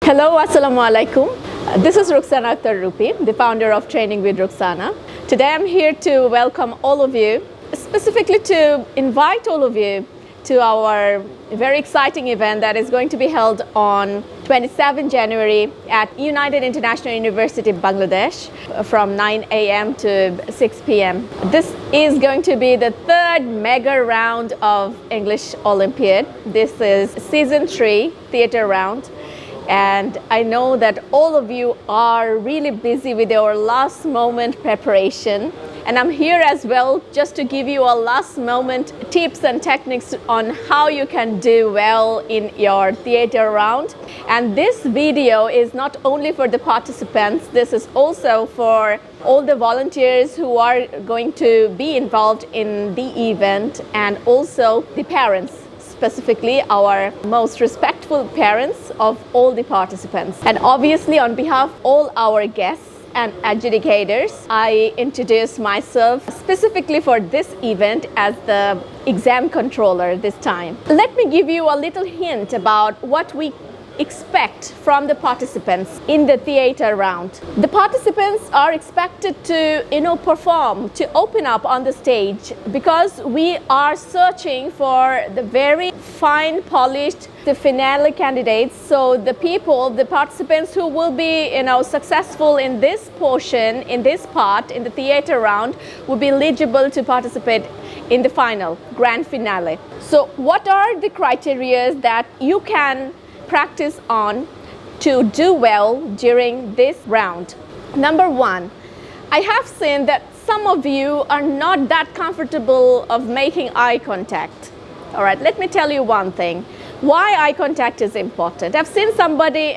Hello, Assalamu alaikum. This is Rokhsana Akhter Rupee, the founder of Training with Rokhsana. Today I'm here to welcome all of you, specifically to invite all of you to our very exciting event that is going to be held on 27 January at United International University, Bangladesh from 9 a.m. to 6 p.m. This is going to be the third mega round of English Olympiad. This is season 3 theatre round. And I know that all of you are really busy with your last moment preparation. And I'm here as well just to give you a last moment tips and techniques on how you can do well in your theatre round. And this video is not only for the participants, this is also for all the volunteers who are going to be involved in the event and also the parents. Specifically our most respectful parents of all the participants. And obviously on behalf of all our guests and adjudicators, I introduce myself specifically for this event as the exam controller this time. Let me give you a little hint about what we expect from the participants in the theatre round. The participants are expected to perform, to open up on the stage, because we are searching for the very fine polished, the finale candidates. So the participants who will be successful in this portion, in this part, in the theatre round, will be eligible to participate in the final, grand finale. So what are the criteria that you can practice on to do well during this round? Number one, I have seen that some of you are not that comfortable of making eye contact. All right, let me tell you one thing. Why eye contact is important. I've seen somebody,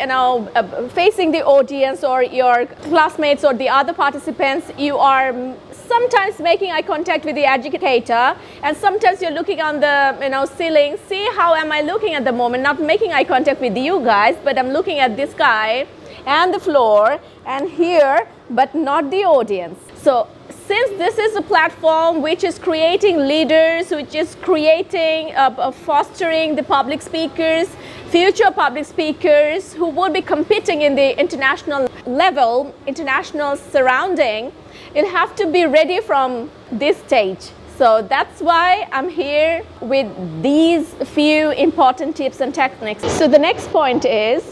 facing the audience or your classmates or the other participants, you are sometimes making eye contact with the educator, and sometimes you're looking on the ceiling. See how am I looking at the moment? Not making eye contact with you guys, but I'm looking at this guy and the floor and here, but not the audience. So since this is a platform which is creating leaders, which is creating, fostering the public speakers, future public speakers who will be competing in the international level, international surrounding, you'll have to be ready from this stage. So that's why I'm here with these few important tips and techniques. So the next point is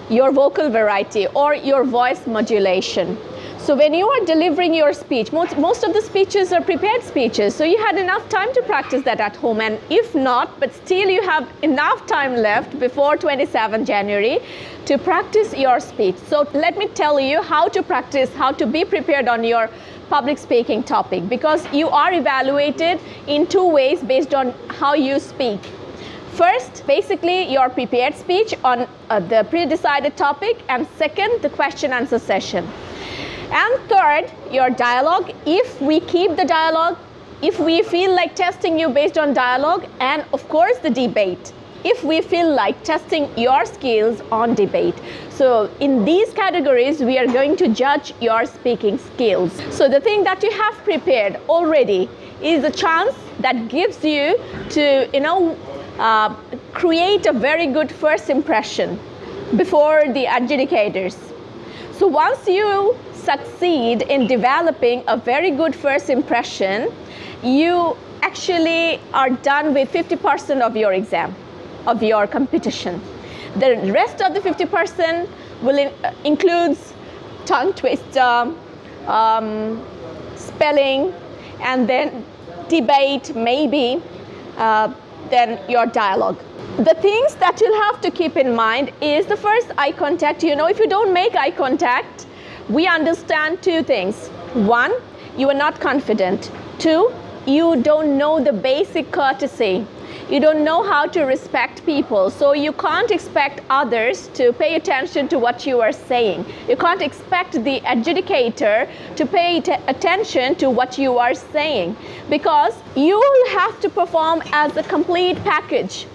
your vocal variety or your voice modulation. So when you are delivering your speech, most of the speeches are prepared speeches, so you had enough time to practice that at home, and if not, but still you have enough time left before 27 January to practice your speech. So let me tell you how to practice, how to be prepared on your public speaking topic, because you are evaluated in two ways based on how you speak. First, basically your prepared speech on the pre-decided topic, and second, the question answer session. And third, your dialogue, if we keep the dialogue, if we feel like testing you based on dialogue, and of course the debate, if we feel like testing your skills on debate. So in these categories, we are going to judge your speaking skills. So the thing that you have prepared already is a chance that gives you to, create a very good first impression before the adjudicators. So once you succeed in developing a very good first impression, you actually are done with 50% of your exam, of your competition. The rest of the 50% will includes tongue twister, spelling, and then debate, maybe, then your dialogue. The things that you'll have to keep in mind is the first, eye contact. If you don't make eye contact, we understand two things. One, you are not confident. Two, you don't know the basic courtesy. You don't know how to respect people. So you can't expect others to pay attention to what you are saying. You can't expect the adjudicator to pay attention to what you are saying, because you will have to perform as a complete package.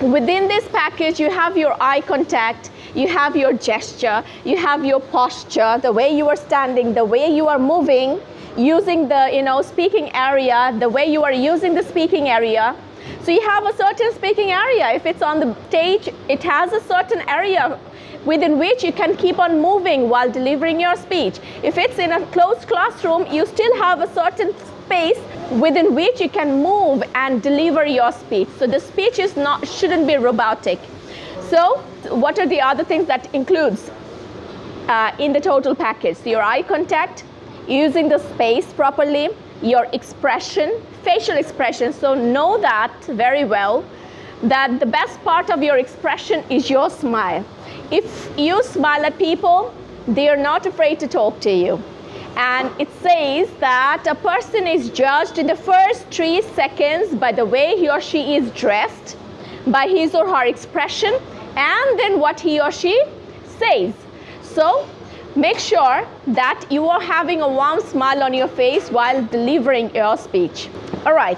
Within this package, you have your eye contact, you have your gesture, you have your posture, the way you are standing, the way you are moving, using the speaking area, the way you are using the speaking area. So you have a certain speaking area. If it's on the stage, it has a certain area within which you can keep on moving while delivering your speech. If it's in a closed classroom, you still have a certain space within which you can move and deliver your speech. So the speech shouldn't be robotic. So what are the other things that includes in the total package? So your eye contact, using the space properly, your expression, facial expression. So know that very well, that the best part of your expression is your smile. If you smile at people, they are not afraid to talk to you. And it says that a person is judged in the first 3 seconds by the way he or she is dressed, by his or her expression, and then what he or she says. So make sure that you are having a warm smile on your face while delivering your speech. All right,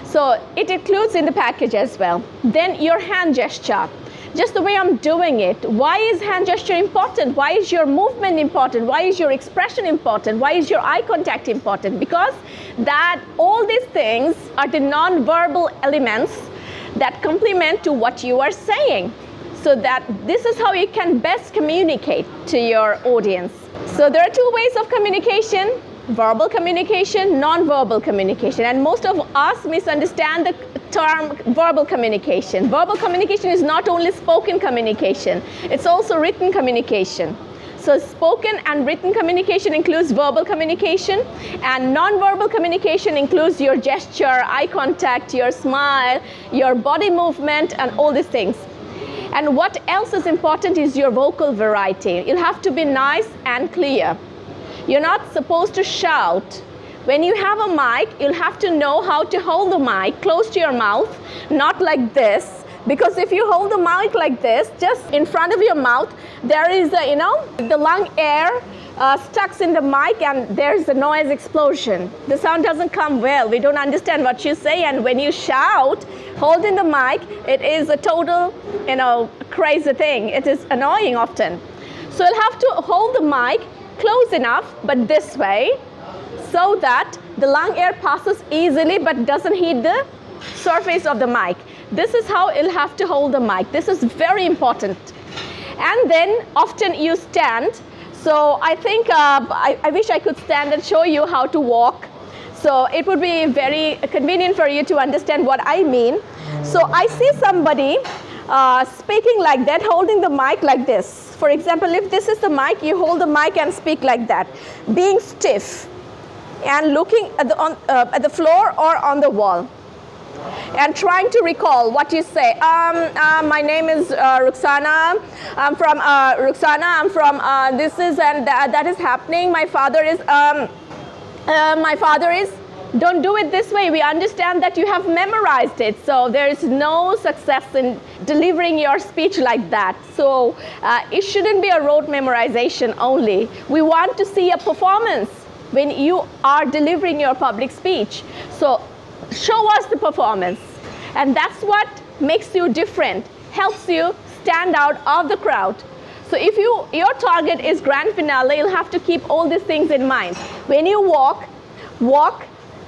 so it includes in the package as well. Then your hand gesture. Just the way I'm doing it. Why is hand gesture important? Why is your movement important? Why is your expression important? Why is your eye contact important? Because that all these things are the non-verbal elements that complement to what you are saying. So that this is how you can best communicate to your audience. So there are 2 ways of communication: verbal communication, non-verbal communication. And most of us misunderstand the term verbal communication. Verbal communication is not only spoken communication, it's also written communication. So spoken and written communication includes verbal communication, and non-verbal communication includes your gesture, eye contact, your smile, your body movement, and all these things. And what else is important is your vocal variety. You'll have to be nice and clear. You're not supposed to shout. When you have a mic, you'll have to know how to hold the mic close to your mouth, not like this. Because if you hold the mic like this, just in front of your mouth, there is the lung air stuck in the mic, and there's a noise explosion. The sound doesn't come well. We don't understand what you say, and when you shout, holding the mic, it is a total, crazy thing. It is annoying often. So you'll have to hold the mic close enough, but this way, so that the lung air passes easily but doesn't hit the surface of the mic. This is how you'll have to hold the mic. This is very important. And then often you stand. So I think I wish I could stand and show you how to walk. So it would be very convenient for you to understand what I mean. So I see somebody speaking like that, holding the mic like this. For example, if this is the mic, you hold the mic and speak like that, being stiff and looking at the floor or on the wall, and trying to recall what you say. My name is Rokhsana. I'm from Rokhsana. I'm from this is and that is happening. My father is. Don't do it this way. We understand that you have memorized it, so there is no success in delivering your speech like that. So it shouldn't be a rote memorization only. We want to see a performance when you are delivering your public speech. So show us the performance, and that's what makes you different, helps you stand out of the crowd. So if your target is grand finale, you'll have to keep all these things in mind. When you walk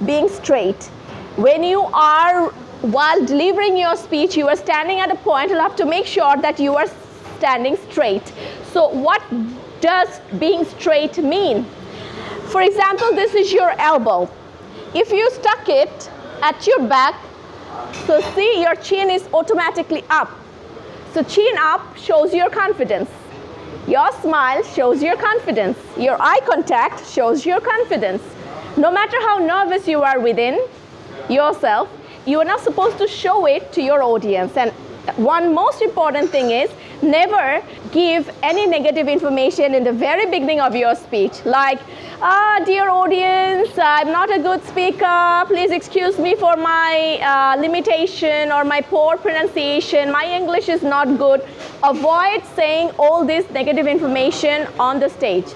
being straight. When you are, while delivering your speech, you are standing at a point, you'll have to make sure that you are standing straight. So what does being straight mean? For example, this is your elbow. If you stuck it at your back, so see, your chin is automatically up. So chin up shows your confidence. Your smile shows your confidence. Your eye contact shows your confidence. No matter how nervous you are within yourself, you are not supposed to show it to your audience. And one most important thing is never give any negative information in the very beginning of your speech, like, dear audience, I'm not a good speaker, please excuse me for my limitation or my poor pronunciation, my English is not good. Avoid saying all this negative information on the stage.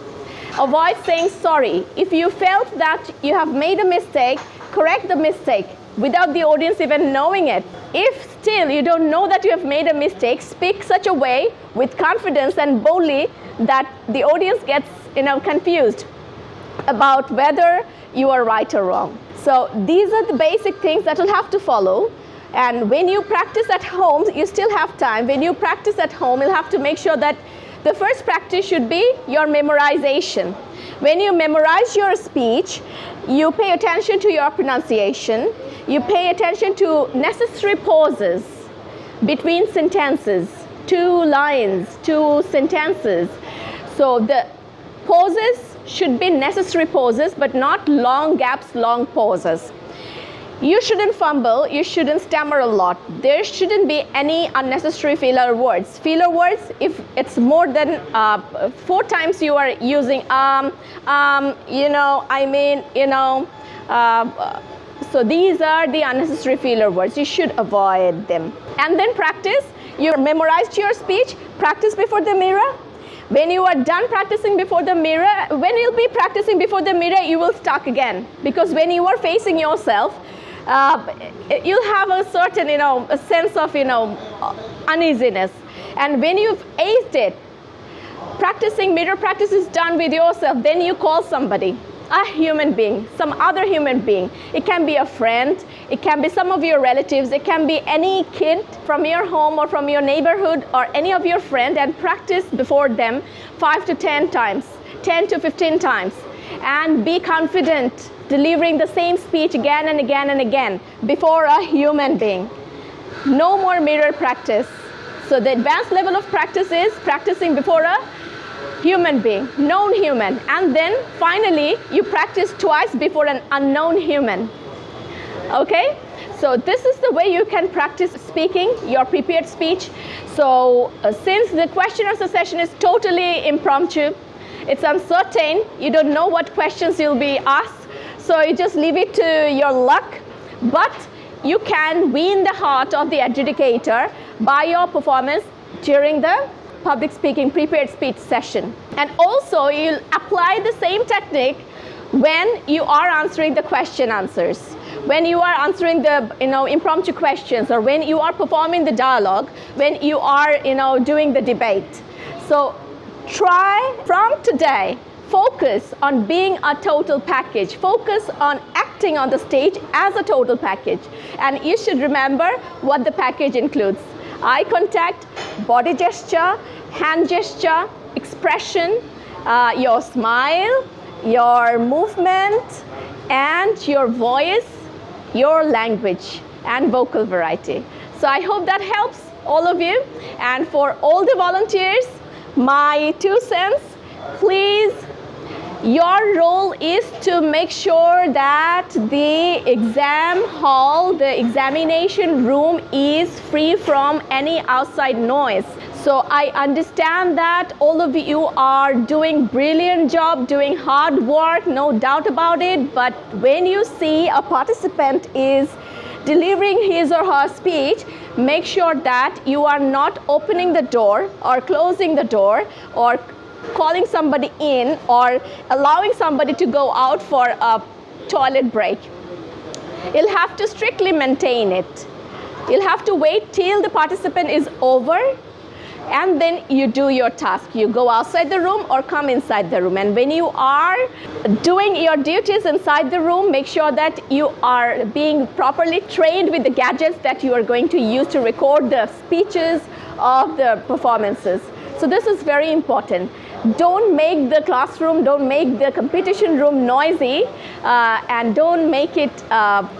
Avoid saying sorry. If you felt that you have made a mistake, correct the mistake without the audience even knowing it. If still you don't know that you have made a mistake, speak such a way with confidence and boldly that the audience gets confused about whether you are right or wrong. So these are the basic things that you'll have to follow. And when you practice at home, you still have time. When you practice at home, you'll have to make sure that The first practice should be your memorization. When you memorize your speech, you pay attention to your pronunciation, you pay attention to necessary pauses between sentences, 2 lines, 2 sentences. So the pauses should be necessary pauses, but not long gaps, long pauses. You shouldn't fumble, you shouldn't stammer a lot. There shouldn't be any unnecessary filler words. Filler words, if it's more than 4 times you are using you know, I mean, you know, so these are the unnecessary filler words. You should avoid them. And then practice. You memorized your speech, practice before the mirror. When you are done practicing before the mirror, when you'll be practicing before the mirror, you will stuck again. Because when you are facing yourself, you'll have a certain, you know, a sense of, you know, uneasiness. And when you've aced it, practicing mirror practice is done with yourself, then you call somebody, a human being, some other human being. It can be a friend, it can be some of your relatives, it can be any kid from your home or from your neighborhood or any of your friends, and practice before them 5 to 10 times, 10 to 15 times. And be confident delivering the same speech again and again and again before a human being. No more mirror practice. So the advanced level of practice is practicing before a human being, known human. And then finally, you practice twice before an unknown human. Okay? So this is the way you can practice speaking, your prepared speech. So since the question answer session is totally impromptu, it's uncertain, you don't know what questions you'll be asked, so you just leave it to your luck. But you can win the heart of the adjudicator by your performance during the public speaking prepared speech session. And also you'll apply the same technique when you are answering the question answers, when you are answering the, you know, impromptu questions, or when you are performing the dialogue, when you are, you know, doing the debate. So try from today, focus on being a total package. Focus on acting on the stage as a total package. And you should remember what the package includes. Eye contact, body gesture, hand gesture, expression, your smile, your movement, and your voice, your language, and vocal variety. So I hope that helps all of you. And for all the volunteers, my 2 cents, please, your role is to make sure that the exam hall, the examination room is free from any outside noise. So I understand that all of you are doing brilliant job, doing hard work, no doubt about it. But when you see a participant is delivering his or her speech, make sure that you are not opening the door or closing the door or calling somebody in or allowing somebody to go out for a toilet break. You'll have to strictly maintain it. You'll have to wait till the participant is over, and then you do your task. You go outside the room or come inside the room. And when you are doing your duties inside the room, make sure that you are being properly trained with the gadgets that you are going to use to record the speeches of the performances. So this is very important. Don't make the classroom, don't make the competition room noisy, and don't make it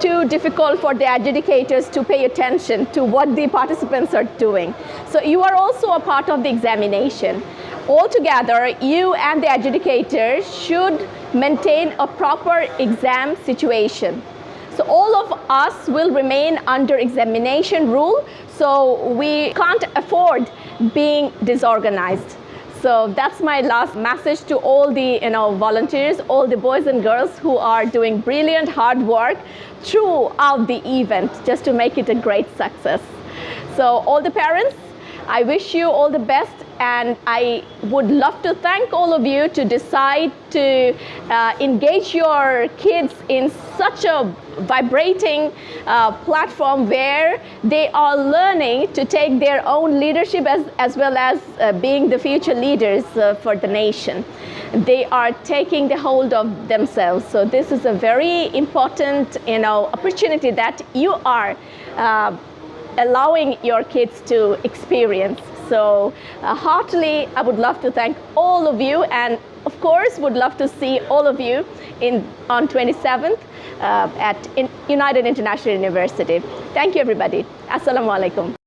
too difficult for the adjudicators to pay attention to what the participants are doing. So you are also a part of the examination. Altogether, you and the adjudicators should maintain a proper exam situation. So all of us will remain under examination rule, so we can't afford being disorganized. So that's my last message to all the volunteers, all the boys and girls who are doing brilliant hard work throughout the event just to make it a great success. So all the parents, I wish you all the best, and I would love to thank all of you to decide to engage your kids in such a vibrating platform where they are learning to take their own leadership as well as being the future leaders for the nation. They are taking the hold of themselves. So this is a very important opportunity that you are allowing your kids to experience. So heartily, I would love to thank all of you, and of course would love to see all of you on 27th at United International University. Thank you, everybody. Assalamu alaikum.